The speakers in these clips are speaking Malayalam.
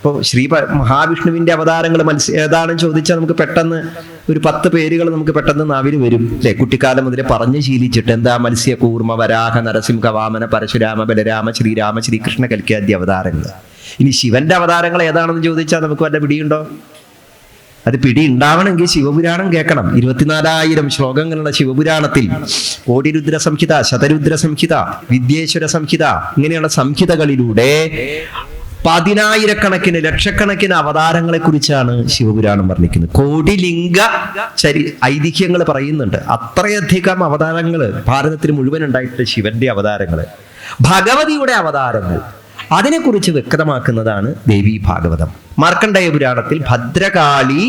ഇപ്പോൾ മഹാവിഷ്ണുവിന്റെ അവതാരങ്ങൾ ഏതാണെന്ന് ചോദിച്ചാൽ നമുക്ക് പെട്ടെന്ന് ഒരു 10 പേരുകൾ നമുക്ക് പെട്ടെന്ന് നാവിൽ വരും അല്ലെ? കുട്ടിക്കാലം മുതലേ പറഞ്ഞു ശീലിച്ചിട്ട് എന്താ മത്സ്യ, കൂർമ്മ, വരാഹ, നരസിംഹ, വാമന, പരശുരാമ, ബലരാമ, ശ്രീരാമ, ശ്രീകൃഷ്ണ, കൽക്കിയാദ്യ അവതാരങ്ങൾ. ഇനി ശിവന്റെ അവതാരങ്ങൾ ഏതാണെന്ന് ചോദിച്ചാൽ നമുക്ക് വല്ല പിടിയുണ്ടോ? അത് പിടി ഉണ്ടാവണമെങ്കിൽ ശിവപുരാണം കേൾക്കണം. 24,000 ശ്ലോകങ്ങളുള്ള ശിവപുരാണത്തിൽ കോടിരുദ്ര സംഹിത, ശതരുദ്ര സംഹിത, വിദ്യേശ്വര സംഹിത ഇങ്ങനെയുള്ള സംഹിതകളിലൂടെ 10,000-കണക്കിന് ലക്ഷക്കണക്കിന് അവതാരങ്ങളെ കുറിച്ചാണ് ശിവപുരാണം വർണ്ണിക്കുന്നത്. കോടിലിംഗ ഐതിഹ്യങ്ങൾ പറയുന്നുണ്ട്. അത്രയധികം അവതാരങ്ങൾ ഭാരതത്തിൽ മുഴുവൻ ഉണ്ടായിട്ടുള്ള ശിവന്റെ അവതാരങ്ങൾ, ഭഗവതിയുടെ അവതാരങ്ങൾ, അതിനെക്കുറിച്ച് വ്യക്തമാക്കുന്നതാണ് ദേവീ ഭാഗവതം. മാർക്കണ്ഡേയ പുരാണത്തിൽ ഭദ്രകാളി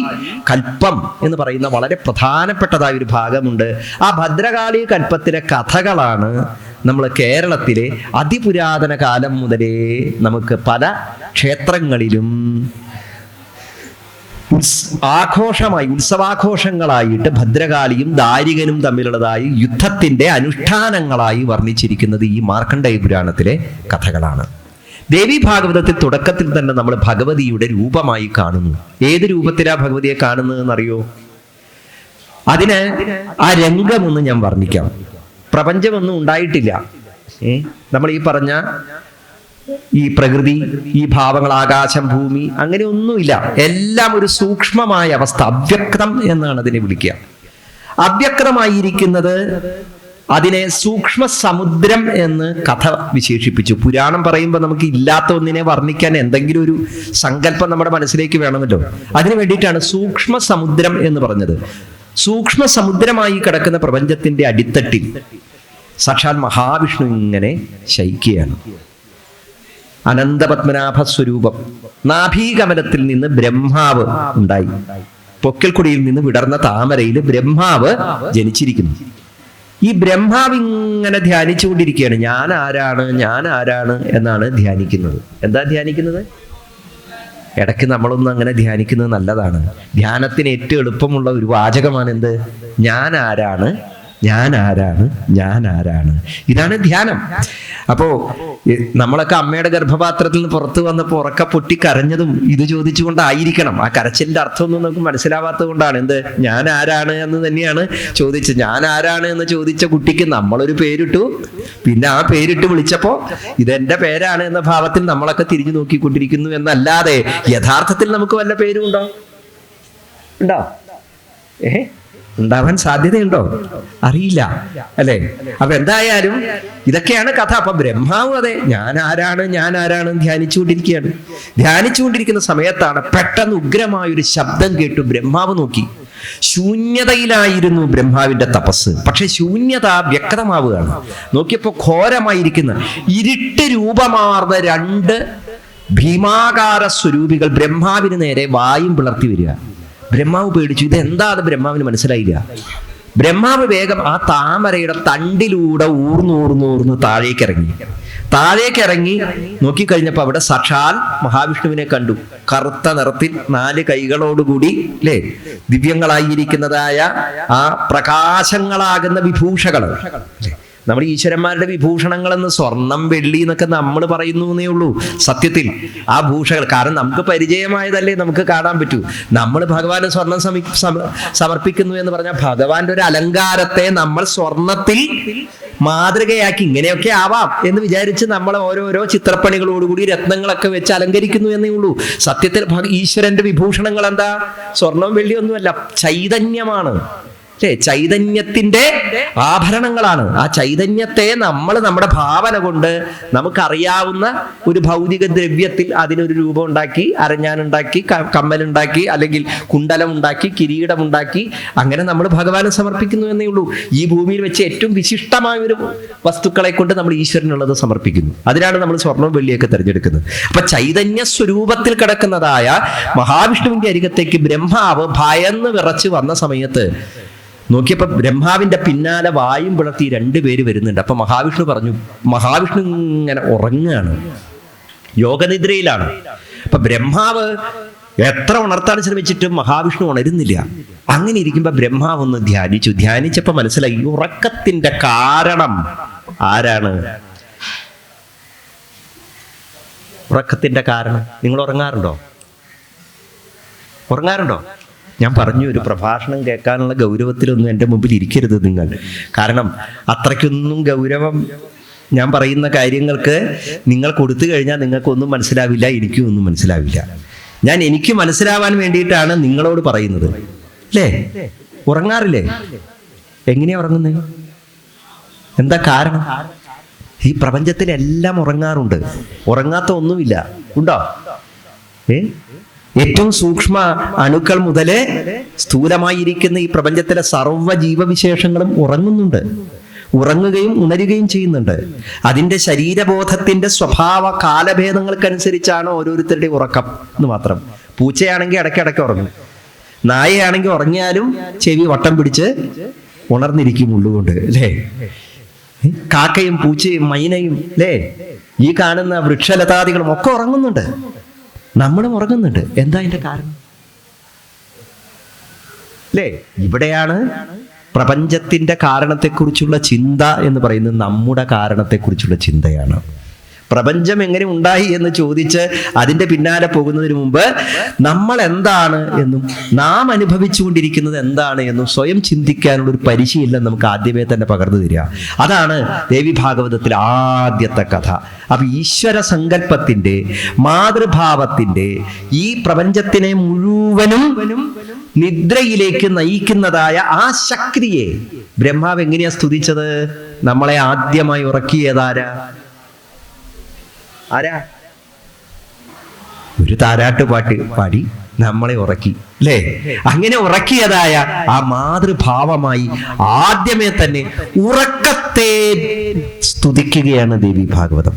കൽപ്പം എന്ന് പറയുന്ന വളരെ പ്രധാനപ്പെട്ടതായ ഒരു ഭാഗമുണ്ട്. ആ ഭദ്രകാളി കൽപ്പത്തിലെ കഥകളാണ് നമ്മൾ കേരളത്തിലെ അതിപുരാതന കാലം മുതലേ നമുക്ക് പല ക്ഷേത്രങ്ങളിലും ഉത്സവാഘോഷങ്ങളായിട്ട് ഭദ്രകാളിയും ദാരികനും തമ്മിലുള്ളതായി യുദ്ധത്തിന്റെ അനുഷ്ഠാനങ്ങളായി വർണ്ണിച്ചിരിക്കുന്നത് ഈ മാർക്കണ്ഡേയ പുരാണത്തിലെ കഥകളാണ്. ദേവീ ഭാഗവതത്തിൽ തുടക്കത്തിൽ തന്നെ നമ്മൾ ഭഗവതിയുടെ രൂപമായി കാണുന്നു. ഏത് രൂപത്തിലാ ഭഗവതിയെ കാണുന്നതെന്നറിയോ? അതിന് ആ രംഗമൊന്ന് ഞാൻ വർണ്ണിക്കാം. പ്രപഞ്ചമൊന്നും ഉണ്ടായിട്ടില്ല. നമ്മൾ ഈ പറഞ്ഞ ഈ പ്രകൃതി, ഈ ഭാവങ്ങൾ, ആകാശം, ഭൂമി, അങ്ങനെ ഒന്നുമില്ല. എല്ലാം ഒരു സൂക്ഷ്മമായ അവസ്ഥ, അവ്യക്തം എന്നാണ് അതിനെ വിളിക്കുക. അവ്യക്തമായിരിക്കുന്നത് അതിനെ സൂക്ഷ്മ സമുദ്രം എന്ന് കഥ വിശേഷിപ്പിച്ചു. പുരാണം പറയുമ്പോൾ നമുക്ക് ഇല്ലാത്ത ഒന്നിനെ വർണ്ണിക്കാൻ എന്തെങ്കിലും ഒരു സങ്കല്പം നമ്മുടെ മനസ്സിലേക്ക് വേണമല്ലോ. അതിനു വേണ്ടിയിട്ടാണ് സൂക്ഷ്മ സമുദ്രം എന്ന് പറഞ്ഞത്. സൂക്ഷ്മ സമുദ്രമായി കിടക്കുന്ന പ്രപഞ്ചത്തിന്റെ അടിത്തട്ടിൽ സാക്ഷാൽ മഹാവിഷ്ണു ഇങ്ങനെ ശയിക്കുകയാണ്. അനന്തപത്മനാഭ സ്വരൂപം. നാഭീകമലത്തിൽ നിന്ന് ബ്രഹ്മാവ് ഉണ്ടായി. പൊക്കിൽക്കുടിയിൽ നിന്ന് വിടർന്ന താമരയിൽ ബ്രഹ്മാവ് ജനിച്ചിരിക്കുന്നു. ഈ ബ്രഹ്മാവ് ഇങ്ങനെ ധ്യാനിച്ചുകൊണ്ടിരിക്കുകയാണ്. ഞാൻ ആരാണ്, ഞാൻ ആരാണ് എന്നാണ് ധ്യാനിക്കുന്നത്. എന്താ ധ്യാനിക്കുന്നത്? ഇടയ്ക്ക് നമ്മളൊന്നും അങ്ങനെ ധ്യാനിക്കുന്നത് നല്ലതാണ്. ധ്യാനത്തിന് ഏറ്റവും എളുപ്പമുള്ള ഒരു വാചകമാണ് എന്ത്? ഞാൻ ആരാണ്, ഞാൻ ആരാണ്, ഞാൻ ആരാണ്. ഇതാണ് ധ്യാനം. അപ്പോ നമ്മളൊക്കെ അമ്മയുടെ ഗർഭപാത്രത്തിൽ നിന്ന് പുറത്തു വന്നപ്പോൾ ഉറക്ക പൊട്ടി കരഞ്ഞതും ഇത് ചോദിച്ചുകൊണ്ടായിരിക്കണം. ആ കരച്ചിലിന്റെ അർത്ഥമൊന്നും നമുക്ക് മനസ്സിലാവാത്തത് കൊണ്ടാണ്. എന്ത്? ഞാൻ ആരാണ് എന്ന് തന്നെയാണ് ചോദിച്ചത്. ഞാൻ ആരാണ് എന്ന് ചോദിച്ച കുട്ടിക്ക് നമ്മളൊരു പേരിട്ടു. പിന്നെ ആ പേരിട്ട് വിളിച്ചപ്പോ ഇതെന്റെ പേരാണ് എന്ന ഭാവത്തിൽ നമ്മളൊക്കെ തിരിഞ്ഞു നോക്കിക്കൊണ്ടിരിക്കുന്നു എന്നല്ലാതെ യഥാർത്ഥത്തിൽ നമുക്ക് വല്ല പേരും ഉണ്ടോ? ഉണ്ടാവാൻ സാധ്യതയുണ്ടോ? അറിയില്ല, അല്ലെ? അപ്പൊ എന്തായാലും ഇതൊക്കെയാണ് കഥ. അപ്പൊ ബ്രഹ്മാവ് അതെ ഞാൻ ആരാണ്, ഞാൻ ആരാണ് ധ്യാനിച്ചുകൊണ്ടിരിക്കുകയാണ്. ധ്യാനിച്ചുകൊണ്ടിരിക്കുന്ന സമയത്താണ് പെട്ടെന്ന് ഉഗ്രമായൊരു ശബ്ദം കേട്ടു. ബ്രഹ്മാവ് നോക്കി. ശൂന്യതയിലായിരുന്നു ബ്രഹ്മാവിന്റെ തപസ്. പക്ഷെ ശൂന്യത വ്യക്തമാവുകയാണ്. നോക്കിയപ്പോ ഘോരമായിരിക്കുന്ന ഇരുട്ട് രൂപമാർന്ന 2 ഭീമാകാര സ്വരൂപികൾ ബ്രഹ്മാവിന് നേരെ വായും പിളർത്തി വരിക. ബ്രഹ്മാവ് പേടിച്ചു. ഇതെന്താണ്? ബ്രഹ്മാവിന് മനസ്സിലായില്ല. ബ്രഹ്മാവ് വേഗം ആ താമരയുടെ തണ്ടിലൂടെ ഊർന്നൂർന്നൂർന്ന് താഴേക്കിറങ്ങി നോക്കിക്കഴിഞ്ഞപ്പോൾ അവിടെ സാക്ഷാൽ മഹാവിഷ്ണുവിനെ കണ്ടു. കറുത്ത നിറത്തിൽ 4 കൈകളോടുകൂടി, അല്ലേ, ദിവ്യങ്ങളായിരിക്കുന്നതായ ആ പ്രകാശങ്ങളാകുന്ന വിഭൂഷകൾ. നമ്മൾ ഈശ്വരന്മാരുടെ വിഭൂഷണങ്ങളെന്ന് സ്വർണം, വെള്ളി എന്നൊക്കെ നമ്മൾ പറയുന്നു എന്നേ ഉള്ളൂ. സത്യത്തിൽ ആ ഭൂഷകൾ കാരണം നമുക്ക് പരിചയമായതല്ലേ നമുക്ക് കാണാൻ പറ്റൂ. നമ്മൾ ഭഗവാന് സ്വർണം സമർപ്പിക്കുന്നു എന്ന് പറഞ്ഞാൽ ഭഗവാന്റെ ഒരു അലങ്കാരത്തെ നമ്മൾ സ്വർണത്തിൽ മാതൃകയാക്കി ഇങ്ങനെയൊക്കെ ആവാം എന്ന് വിചാരിച്ച് നമ്മൾ ഓരോരോ ചിത്രപ്പണികളോടുകൂടി രത്നങ്ങളൊക്കെ വെച്ച് അലങ്കരിക്കുന്നു എന്നേ ഉള്ളൂ. സത്യത്തിൽ ഈശ്വരന്റെ വിഭൂഷണങ്ങൾ എന്താ? സ്വർണം, വെള്ളിയൊന്നുമല്ല, ചൈതന്യമാണ്. ചൈതന്യത്തിന്റെ ആഭരണങ്ങളാണ്. ആ ചൈതന്യത്തെ നമ്മൾ നമ്മുടെ ഭാവന കൊണ്ട് നമുക്കറിയാവുന്ന ഒരു ഭൗതിക ദ്രവ്യത്തിൽ അതിനൊരു രൂപം ഉണ്ടാക്കി, അരഞ്ഞാനുണ്ടാക്കി, കമ്മലുണ്ടാക്കി, അല്ലെങ്കിൽ കുണ്ടലം ഉണ്ടാക്കി, കിരീടം ഉണ്ടാക്കി, അങ്ങനെ നമ്മൾ ഭഗവാന് സമർപ്പിക്കുന്നു എന്നേ ഉള്ളൂ. ഈ ഭൂമിയിൽ വെച്ച് ഏറ്റവും വിശിഷ്ടമായ ഒരു വസ്തുക്കളെ കൊണ്ട് നമ്മൾ ഈശ്വരനുള്ളത് സമർപ്പിക്കുന്നു. അതിനാണ് നമ്മൾ സ്വർണ്ണവും വെള്ളിയൊക്കെ തിരഞ്ഞെടുക്കുന്നത്. അപ്പൊ ചൈതന്യ സ്വരൂപത്തിൽ കിടക്കുന്നതായ മഹാവിഷ്ണുവിന്റെ അരികത്തേക്ക് ബ്രഹ്മാവ് ഭയന്ന് വിറച്ച് വന്ന സമയത്ത് നോക്കിയപ്പോ ബ്രഹ്മാവിന്റെ പിന്നാലെ വായും പിളർത്തി 2 പേര് വരുന്നുണ്ട്. അപ്പൊ മഹാവിഷ്ണു പറഞ്ഞു, മഹാവിഷ്ണു ഇങ്ങനെ ഉറങ്ങുകയാണ്, യോഗനിദ്രയിലാണ്. അപ്പൊ ബ്രഹ്മാവ് എത്ര ഉണർത്താൻ ശ്രമിച്ചിട്ടും മഹാവിഷ്ണു ഉണരുന്നില്ല. അങ്ങനെ ഇരിക്കുമ്പോ ബ്രഹ്മാവ് ഒന്ന് ധ്യാനിച്ചപ്പോ മനസ്സിലായി ഉറക്കത്തിന്റെ കാരണം ആരാണ്? ഉറക്കത്തിൻ്റെ കാരണം? നിങ്ങൾ ഉറങ്ങാറുണ്ടോ? ഉറങ്ങാറുണ്ടോ? ഞാൻ പറഞ്ഞു, ഒരു പ്രഭാഷണം കേൾക്കാനുള്ള ഗൗരവത്തിലൊന്നും എൻ്റെ മുമ്പിൽ ഇരിക്കരുത് നിങ്ങൾ. കാരണം അത്രയ്ക്കൊന്നും ഗൗരവം ഞാൻ പറയുന്ന കാര്യങ്ങൾക്ക് നിങ്ങൾ കൊടുത്തു കഴിഞ്ഞാൽ നിങ്ങൾക്കൊന്നും മനസ്സിലാവില്ല, എനിക്കും ഒന്നും മനസ്സിലാവില്ല. ഞാൻ എനിക്ക് മനസ്സിലാവാൻ വേണ്ടിയിട്ടാണ് നിങ്ങളോട് പറയുന്നത്. അല്ലേ? ഉറങ്ങാറില്ലേ? എങ്ങനെയാ ഉറങ്ങുന്നത്? എന്താ കാരണം? ഈ പ്രപഞ്ചത്തിലെല്ലാം ഉറങ്ങാറുണ്ട്. ഉറങ്ങാത്ത ഒന്നുമില്ല. ഉണ്ടോ? ഏറ്റവും സൂക്ഷ്മ അണുക്കൾ മുതലേ സ്ഥൂലമായിരിക്കുന്ന ഈ പ്രപഞ്ചത്തിലെ സർവ്വ ജീവവിശേഷങ്ങളും ഉറങ്ങുന്നുണ്ട്. ഉറങ്ങുകയും ഉണരുകയും ചെയ്യുന്നുണ്ട്. അതിൻ്റെ ശരീരബോധത്തിന്റെ സ്വഭാവ കാലഭേദങ്ങൾക്കനുസരിച്ചാണ് ഓരോരുത്തരുടെ ഉറക്കം എന്ന് മാത്രം. പൂച്ചയാണെങ്കിൽ ഇടയ്ക്കിടയ്ക്ക് ഉറങ്ങും. നായയാണെങ്കിൽ ഉറങ്ങിയാലും ചെവി വട്ടം പിടിച്ച് ഉണർന്നിരിക്കും ഉള്ളുകൊണ്ട്. അല്ലേ? കാക്കയും പൂച്ചയും മൈനയും അല്ലേ, ഈ കാണുന്ന വൃക്ഷലതാദികളും ഒക്കെ ഉറങ്ങുന്നുണ്ട്. നമ്മളും ഉറങ്ങുന്നുണ്ട്. എന്താ അതിന്റെ കാരണം? അല്ലേ? ഇവിടെയാണ് പ്രപഞ്ചത്തിന്റെ കാരണത്തെക്കുറിച്ചുള്ള ചിന്ത എന്ന് പറയുന്നത് നമ്മുടെ കാരണത്തെക്കുറിച്ചുള്ള ചിന്തയാണ്. പ്രപഞ്ചം എങ്ങനെ ഉണ്ടായി എന്ന് ചോദിച്ച് അതിൻ്റെ പിന്നാലെ പോകുന്നതിന് മുമ്പ് നമ്മൾ എന്താണ് എന്നും നാം അനുഭവിച്ചുകൊണ്ടിരിക്കുന്നത് എന്താണ് എന്നും സ്വയം ചിന്തിക്കാനുള്ള ഒരു പരിശീലനം നമുക്ക് ആദ്യമേ തന്നെ പകർന്നു തരിക. അതാണ് ദേവി ഭാഗവതത്തിലെ ആദ്യത്തെ കഥ. അപ്പൊ ഈശ്വര സങ്കല്പത്തിന്റെ, മാതൃഭാവത്തിന്റെ ഈ പ്രപഞ്ചത്തിനെ മുഴുവനും നിദ്രയിലേക്ക് നയിക്കുന്നതായ ആ ശക്തിയെ ബ്രഹ്മാവ് എങ്ങനെയാ സ്തുതിച്ചത്? നമ്മളെ ആദ്യമായി ഉറക്കിയതാരാ? ആരാ? ഒരു താരാട്ട് പാടി നമ്മളെ ഉറക്കി. അല്ലേ? അങ്ങനെ ഉറക്കിയതായ ആ മാതൃഭാവമായി ആദ്യമേ തന്നെ ഉറക്കത്തെ സ്തുതിക്കുകയാണ് ദേവി ഭാഗവതം.